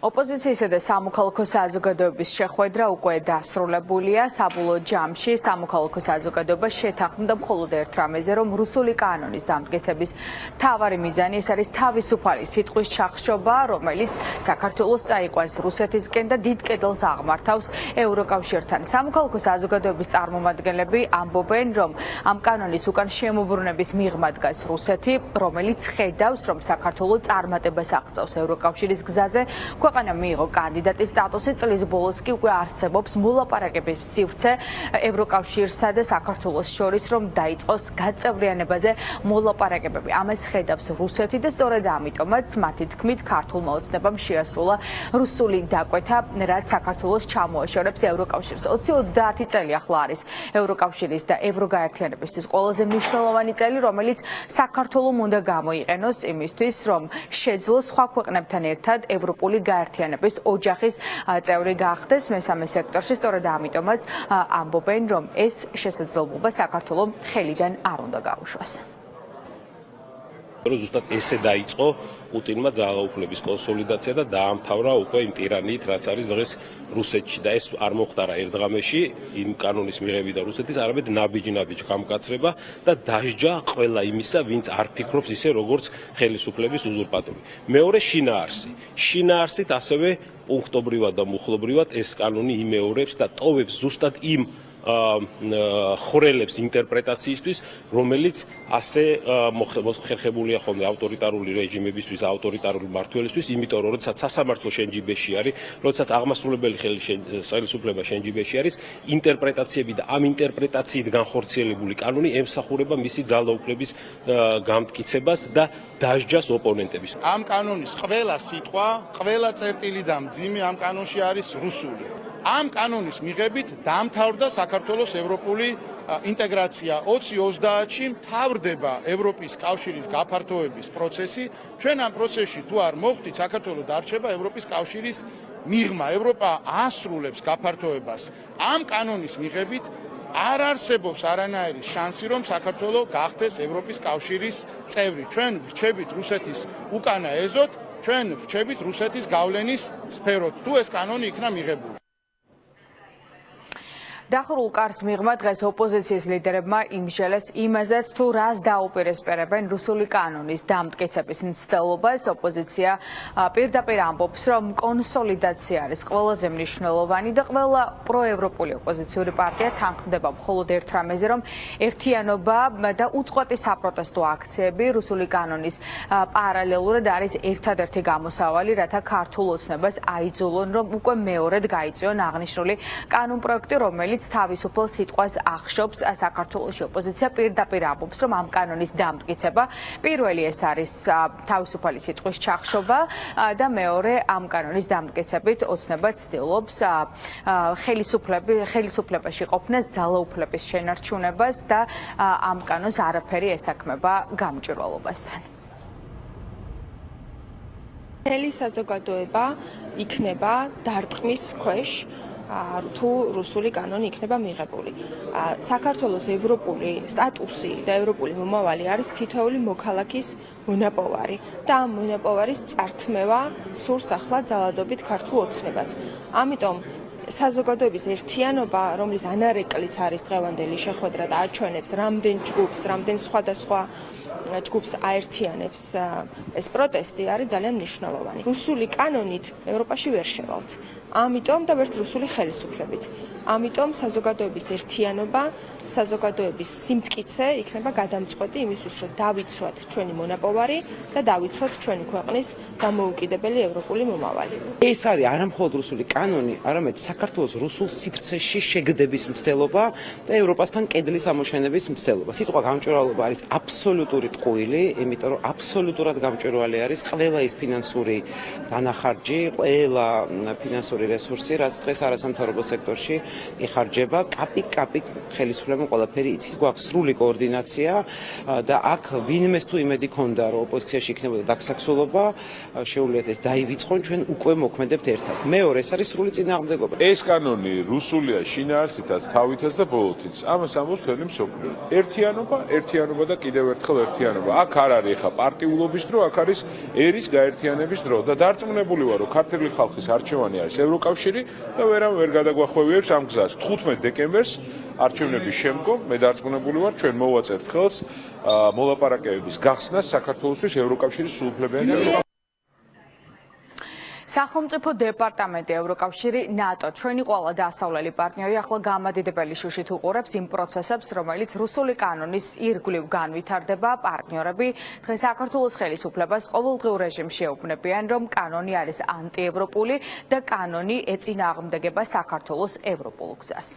ოპოზიციისა და სამოქალაქო საზოგადოების შეხვედრა უკვე დასრულებულია. საბოლოო ჯამში სამოქალაქო საზოგადოება შეთანხმდა მხოლოდ ერთ რამეზე, რომ რუსული კანონის დამტკიცების მთავარი მიზანი ეს არის თავისუფალი სიტყვის ჩახშობა, რომელიც საქართველოს წაიყვანს რუსეთისკენ და დიდ კედელს აღმართავს ევროკავშირთან. სამოქალაქო საზოგადოების წარმომადგენლები ამბობენ, რომ ამ კანონის უკან შემოbrunების მიღმა დგას რუსეთი, რომელიც ხედავს, რომ საქართველო წარმატებას აღწევს ევროკავშირის გზაზე. ქვეყანა მიიღო კანდიდატის სტატუსი, წლის ბოლოს კი უკვე არსებობს მოლაპარაკების სივრცე ევროკავშირსა და საქართველოს შორის, რომ დაიწყოს გაწევრიანებაზე მოლაპარაკებები. ამას ხედავს რუსეთი და სწორედ ამიტომაც მათი თქმით ქართულმა ოცნებამ შეასრულა რუსული დაკვეთა, რაც საქართველოს ჩამოაშორებს ევროკავშირს. 20-30 წელი ახლა არის ევროკავშირის და ევროგაერთიანებისთვის ყველაზე მნიშვნელოვანი წელი, რომელიც საქართველომ უნდა გამოიყენოს იმისთვის, რომ შეძლოს სხვა ქვეყნებთან ერთად ევროპული გაერთიანების ოჯახის წევრი გახდეს მესამე სექტორში. სწორედ ამიტომაც ამბობენ, რომ ეს შესაძლებლობა საქართველოს ხელიდან არ უნდა გაუშვას. ზუსტად ესე დაიწყო პუტინმა ძალაუფლების კონსოლიდაცია და დაამთავრა უკვე იმ ტირანიით, რაც არის დღეს რუსეთში და ეს არ მოხდარა ერთ დღეში იმ კანონის მიღებიდან რუსეთის, არამედ ნაბიჯ გამკაცრება და დასჯა ყველა იმისა, ვინც არ ფიქრობს ისე როგორც ხელისუფლების უზურპატორი. მეორე შინაარსით ასევე პუნქტობრივად და მუხლობრივად ეს კანონი იმეორებს და ტოვებს ზუსტად იმ ხვრელებს ინტერპრეტაციისთვის, რომელიც ასე მოხერხებულია ხოლმე ავტორიტარული რეჟიმებისთვის, ავტორიტარული მმართველისთვის, იმიტომ რომ როდესაც სასამართლო შენჯიბეში არის, როდესაც აღმასრულებელი ხელისუფლება შენჯიბეში არის, ინტერპრეტაციები და ამ ინტერპრეტაციით განხორციელებული კანონი ემსახურება მისი ძალაუფლების გამტკიცებას და დასჯას ოპონენტების. ამ კანონის ყველა სიტყვა, ყველა წერტილი და მძიმე ამ კანონში არის რუსული. ამ კანონის მიღებით დაამთავრდა საქართველოს ევროპული ინტეგრაცია. 2030-ში მთავრდება ევროპის კავშირის გაფართოების პროცესი. ჩვენ ამ პროცესში თუ არ მოხვდით, საქართველო დარჩება ევროპის კავშირის მიღმა. ევროპა ასრულებს გაფართოებას. ამ კანონის მიღებით არ არსებობს არანაირი შანსი, რომ საქართველო გახდეს ევროპის კავშირის წევრი. ჩვენ ვრჩებით რუსეთის უკანა ეზოთ, ჩვენ ვრჩებით რუსეთის გავლენის სფეროთ, თუ ეს კანონი იქნა მიღებული. დახურულ კარს მიღმა დღეს ოპოზიციის ლიდერებმა იმჟელეს იმაზეც, თუ რას დაუპირისპირებენ რუსული კანონის დამტკიცების მცდელობას. ოპოზიცია პირდაპირ ამბობს, რომ კონსოლიდაცია არის ყველაზე მნიშვნელოვანი და ყველა პროევროპული ოპოზიციური პარტია თანხმდება მხოლოდ ერთ რამეზე, რომ ერთიანობა და უწყვეტი საპროტესტო აქციები რუსული კანონის პარალელურად არის ერთადერთი გამოსავალი, რათა ქართულ ოცნებას აიძულონ, რომ უკვე მეორედ გაიწვიონ აღნიშნული კანონპროექტი, რომელიც თავისუფალ სიტყვას ახშობს. საქართველოში ოპოზიცია პირდაპირ ამბობს, რომ ამ კანონის დამტკიცება პირველი ეს არის თავისუფალი სიტყვის ჩახშობა და მეორე ამ კანონის დამტკიცებით ოცნება ცდილობს ხელისუფლებაში ყოფნას ძალაუფლების შენარჩუნებას და ამ კანონს არაფერი ესაქმება გამჭვირვალობასთან. მთელი საზოგადოება იქნება დარტყმის ქვეშ თუ რუსული კანონი იქნება მიღებული. საქართველოს ევროპული სტატუსი და ევროპული მომავალი არის თითოეული მოქალაქის მონაპოვარი და ამ მონაპოვარის წართმევა სურს ახლა ძალადობით ქართულ ოცნებას. ამიტომ საზოგადოების ერთიანობა, რომლის ანარეკლიც არის დღევანდელი შეხვედრა და აჩვენებს რამდენ ჯგუფს, რამდენ სხვადასხვა ჯგუფს აერთიანებს ეს პროტესტი არის ძალიან მნიშვნელოვანი. რუსული კანონით ევროპაში ვერ შევალთ. ამიტომ და ვერც რუსული ხელისუფლებით. ამიტომ საზოგადოების ერთიანობა, საზოგადოების სიმტკიცე იქნება გადამწყვეტი იმისთვის, რომ დავიცვათ ჩვენი მონაპოვარი და დავიცვათ ჩვენი ქვეყნის დამოუკიდებელი ევროპული მომავალი. ეს არის არა მხოლოდ რუსული კანონი, არამედ საქართველოს რუსულ სივრცეში შეგდების მცდელობა და ევროპასთან კედლის ამოშენების მცდელობა. სიტყვა გამჭვირვალობა არის აბსოლუტური ტყუილი, იმიტომ რომ აბსოლუტურად გამჭვირვალე არის ყველა ის ფინანსური დანახარჯი, ყველა ფინანსური რესურსი, რაც დღეს არასამთავრობო სექტორში იხარჯება. კაპიკ ხელისუფლებამ ყველაფერი იცის. გვაქვს სრული კოორდინაცია და აქ ვინმეს თუ იმედი ქონდა, რომ ოპოზიციაში იქნებოდა დაგსაქსულობა, შეუძლიათ ეს დაივიწყონ, ჩვენ უკვე მოქმედებთ ერთად. მეორე, ეს არის სრული წინააღმდეგობა. ეს კანონი რუსულია შინაარსითაც, თავითაც და ბოლოთიც. ამას ამბობს მთელი მსოფლიო. ერთიანობა და კიდევ ერთხელ გაერთიანება. აქ არ არის ხა პარტიულობის დრო, აქ არის ერის გაერთიანების დრო და დარწმუნებული ვარ, რომ ქართული ხალხის არჩევანი არის ევროკავშირი და ვერამ ვერ გადაგვახვევიებს ამ გზას. 15 დეკემბერს არჩევნების შემდგომ მე დარწმუნებული ვარ, ჩვენ მოვაწერთ ხელს მოლაპარაკებების გახსნას საქართველოსთვის ევროკავშირის სრულუფლებიანი წევრი. სახელმწიფო დეპარტამენტი ევროკავშირი ნატო ჩვენი ყველა დასავლელი პარტნიორი ახლა გამადიდებელი შუშით უყურებს იმ პროცესებს რომელიც რუსული კანონის ირგვლივ განვითარდება პარტნიორები დღეს საქართველოს ხელისუფლებას ყოველდღიურ რეჟიმში ეუბნებიან რომ კანონი არის ანტიევროპული და კანონი ეწინააღმდეგება საქართველოს ევროპულ გზას.